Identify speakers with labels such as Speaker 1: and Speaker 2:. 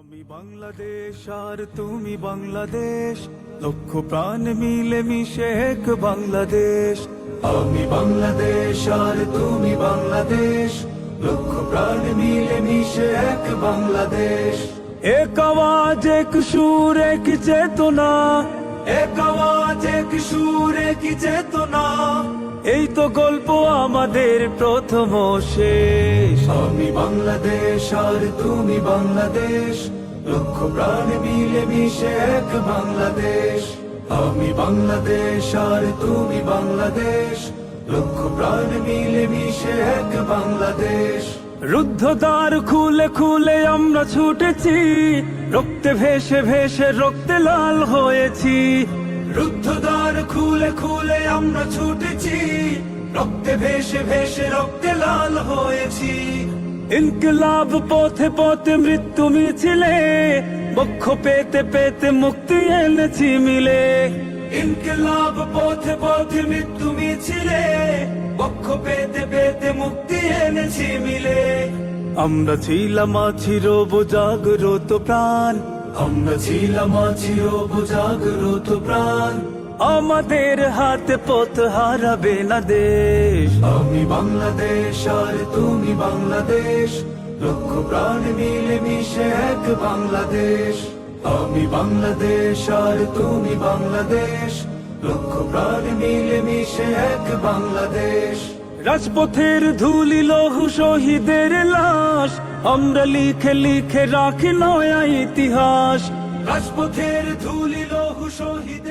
Speaker 1: আমি বাংলাদেশ আর তুমি বাংলাদেশ, লক্ষ প্রাণ মিলে মিশে এক বাংলাদেশ। আমি বাংলাদেশ আর তুমি বাংলাদেশ, লক্ষ প্রাণ মিলে মিশে এক বাংলাদেশ। এক আওয়াজ এক সুর এক চেতনা, এক আওয়াজ এক সুর এক চেতনা, এই তো গল্প আমাদের প্রথম ও শেষ। আমি বাংলাদেশ আর তুমি বাংলাদেশ, লক্ষ প্রাণ মিলে মিশে এক বাংলাদেশ। আমি বাংলাদেশ আর তুমি বাংলাদেশ, লক্ষ প্রাণ মিলে মিশে এক বাংলাদেশ। রুদ্ধদ্বার খুলে খুলে আমরা ছুটেছি, রক্তে ভেসে ভেসে রক্তে লাল হয়েছি। রুদ্ধদ্বার খুলে খুলে আমরা ছুটেছি, রক্তে ভেসে ভেসে রক্তে লাল হয়েছি। ইনকিলাব পথে পথে মৃত্যু মিছিলে, বক্ষ পেতে পেতে মুক্তি এনেছি মিলে। ইনকিলাব পথে পথে মৃত্যু মিছিলে, বক্ষ পেতে পেতে মুক্তি এনেছি মিলে। আমরা ছিলাম আছি রব জাগ্রত প্রাণ, আমরা ছিলাম আছি রব জাগ্রত প্রাণ। আমাদের হাতে পথ হারাবে না দেশ। আমি বাংলাদেশ আর তুমি বাংলাদেশ, লক্ষ প্রাণ মিলে মিশে এক বাংলাদেশ। আমি বাংলাদেশ আর তুমি বাংলাদেশ, লক্ষ প্রাণ মিলে মিশে এক বাংলাদেশ। রাজপথের ধুলি লৌহ শহীদের লাশ, আমরা লিখে লিখে রাখি নয়া ইতিহাস। রাজপথের ধুলি লৌহ শহীদের